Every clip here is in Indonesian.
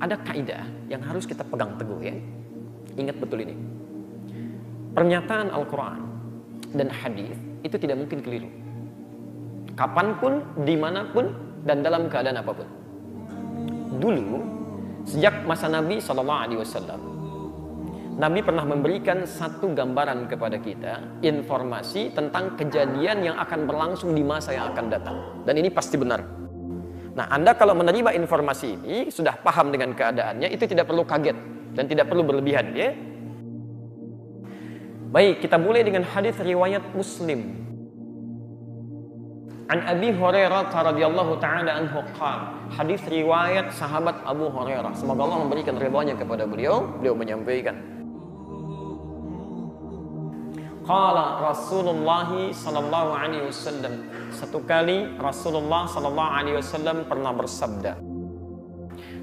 ada kaidah yang harus kita pegang teguh ya. Ingat betul ini. Pernyataan Al-Quran dan hadis itu tidak mungkin keliru. Kapanpun, dimanapun, dan dalam keadaan apapun. Dulu, sejak masa Nabi SAW, Nabi pernah memberikan satu gambaran kepada kita, informasi tentang kejadian yang akan berlangsung di masa yang akan datang. Dan ini pasti benar. Nah, Anda kalau menerima informasi ini, sudah paham dengan keadaannya, itu tidak perlu kaget dan tidak perlu berlebihan ya. Baik, kita mulai dengan hadis riwayat Muslim. An Abi Hurairah radhiyallahu taala anhu qala, hadis riwayat sahabat Abu Hurairah, semoga Allah memberikan ridhanya kepada beliau menyampaikan, qala Rasulullah sallallahu alaihi wasallam, satu kali Rasulullah sallallahu alaihi wasallam pernah bersabda,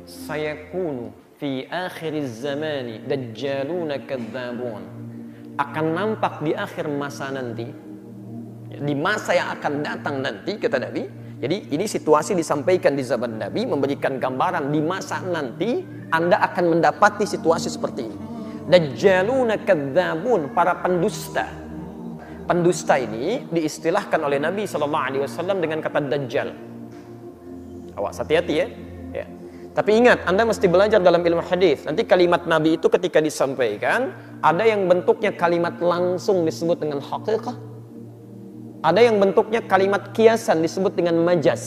sayakunu fi akhiriz zamani dajjaluna kadzabun, akan nampak di akhir masa nanti, di masa yang akan datang nanti, kata Nabi. Jadi ini situasi disampaikan di zaman Nabi, memberikan gambaran di masa nanti Anda akan mendapati situasi seperti ini. Dajjaluna kadzabun, para pendusta. Pendusta ini diistilahkan oleh Nabi SAW dengan kata dajjal. Awas, hati-hati ya. Ya. Tapi ingat, Anda mesti belajar dalam ilmu hadis. Nanti kalimat Nabi itu ketika disampaikan, ada yang bentuknya kalimat langsung disebut dengan haqiqah. Ada yang bentuknya kalimat kiasan disebut dengan majas.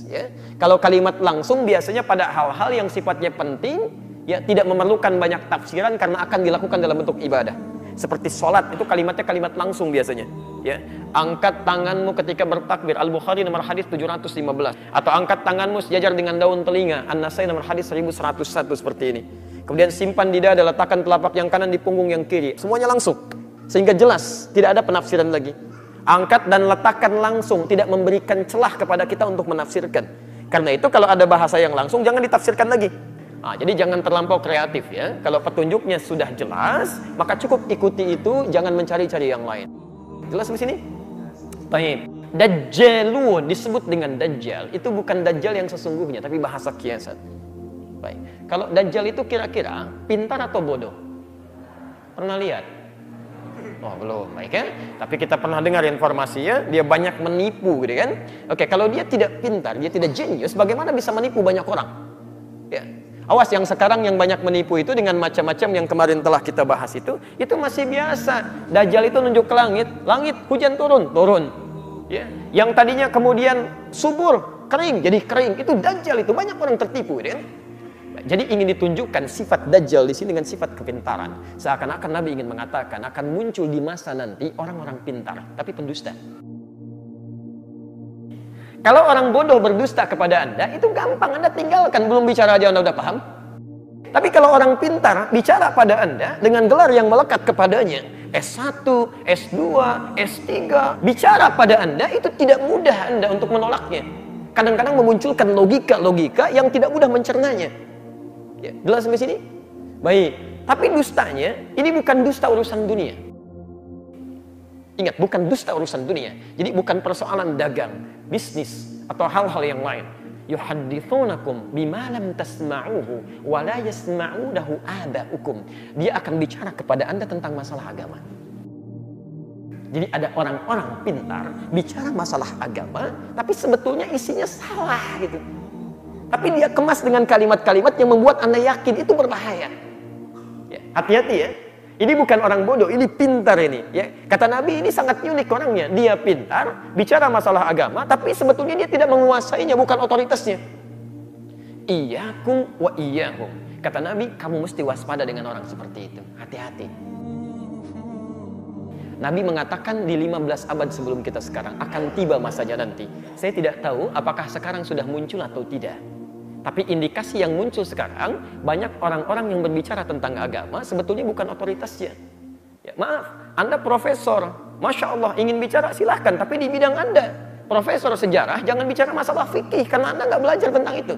Ya. Kalau kalimat langsung biasanya pada hal-hal yang sifatnya penting, ya tidak memerlukan banyak tafsiran karena akan dilakukan dalam bentuk ibadah. Seperti sholat, itu kalimatnya kalimat langsung biasanya. Ya. Angkat tanganmu ketika bertakbir, Al-Bukhari nomor hadis 715. Atau angkat tanganmu sejajar dengan daun telinga, An-Nasai nomor hadis 1101, seperti ini. Kemudian simpan di dada, letakkan telapak yang kanan di punggung yang kiri. Semuanya langsung, sehingga jelas, tidak ada penafsiran lagi. Angkat dan letakkan langsung, tidak memberikan celah kepada kita untuk menafsirkan. Karena itu kalau ada bahasa yang langsung, jangan ditafsirkan lagi. Nah, jadi jangan terlampau kreatif ya. Kalau petunjuknya sudah jelas, maka cukup ikuti itu, jangan mencari-cari yang lain. Jelas di sini? Baik. Dajjalun disebut dengan dajjal, itu bukan dajjal yang sesungguhnya, tapi bahasa kiasan. Baik. Kalau dajjal itu kira-kira pintar atau bodoh? Pernah lihat? Oh belum, baik kan? Tapi kita pernah dengar informasinya, dia banyak menipu gitu kan? Oke, kalau dia tidak pintar, dia tidak jenius, bagaimana bisa menipu banyak orang? Ya. Awas, yang sekarang yang banyak menipu itu dengan macam-macam yang kemarin telah kita bahas itu masih biasa. Dajjal itu nunjuk ke langit, hujan turun. Ya. Yang tadinya kemudian subur, kering, jadi kering. Itu Dajjal, itu banyak orang tertipu, gitu kan? Jadi ingin ditunjukkan sifat Dajjal di sini dengan sifat kepintaran. Seakan-akan Nabi ingin mengatakan akan muncul di masa nanti orang-orang pintar, tapi pendusta. Kalau orang bodoh berdusta kepada Anda, itu gampang, Anda tinggalkan, belum bicara aja Anda udah paham. Tapi kalau orang pintar bicara pada Anda dengan gelar yang melekat kepadanya, S1, S2, S3, bicara pada Anda, itu tidak mudah Anda untuk menolaknya. Kadang-kadang memunculkan logika-logika yang tidak mudah mencernanya. Ya, jelas sampai sini? Baik. Tapi dustanya, ini bukan dusta urusan dunia. Ingat, bukan dusta urusan dunia. Jadi bukan persoalan dagang, bisnis, atau hal-hal yang lain. Yuhaddithunakum bima lam tasma'uhu wa la yasma'udahu aba'ukum. Dia akan bicara kepada Anda tentang masalah agama. Jadi ada orang-orang pintar bicara masalah agama, tapi sebetulnya isinya salah gitu. Tapi dia kemas dengan kalimat-kalimat yang membuat Anda yakin itu berbahaya. Ya, hati-hati ya. Ini bukan orang bodoh, ini pintar ini. Ya. Kata Nabi, ini sangat unik orangnya. Dia pintar, bicara masalah agama, tapi sebetulnya dia tidak menguasainya, bukan otoritasnya. Iyyakum wa iyyahum. Kata Nabi, kamu mesti waspada dengan orang seperti itu. Hati-hati. Nabi mengatakan di 15 abad sebelum kita sekarang akan tiba masanya nanti. Saya tidak tahu apakah sekarang sudah muncul atau tidak. Tapi indikasi yang muncul sekarang, banyak orang-orang yang berbicara tentang agama sebetulnya bukan otoritasnya. Ya, maaf, Anda profesor, Masya Allah ingin bicara silahkan, tapi di bidang Anda, profesor sejarah, jangan bicara masalah fikih karena Anda nggak belajar tentang itu.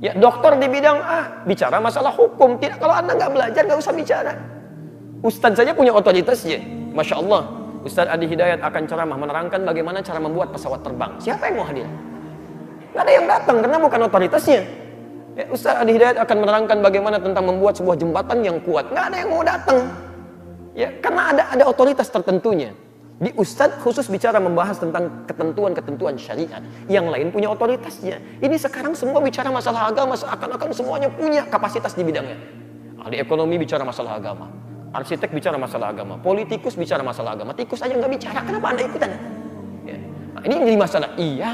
Ya, dokter di bidang A, bicara masalah hukum. Tidak, kalau Anda nggak belajar nggak usah bicara. Ustadz saja punya otoritasnya. Masya Allah, Ustadz Adi Hidayat akan ceramah menerangkan bagaimana cara membuat pesawat terbang. Siapa yang mau hadir? Nggak ada yang datang karena bukan otoritasnya. Ya, Ustaz Adi Hidayat akan menerangkan bagaimana tentang membuat sebuah jembatan yang kuat. Nggak ada yang mau datang. Ya, karena ada otoritas tertentunya. Di Ustadz khusus bicara membahas tentang ketentuan-ketentuan syariat. Yang lain punya otoritasnya. Ini sekarang semua bicara masalah agama, seakan-akan semuanya punya kapasitas di bidangnya. Ahli ekonomi bicara masalah agama, arsitek bicara masalah agama, politikus bicara masalah agama, tikus aja nggak bicara. Kenapa Anda ikutan? Ya. Nah, ini jadi masalah. Iya,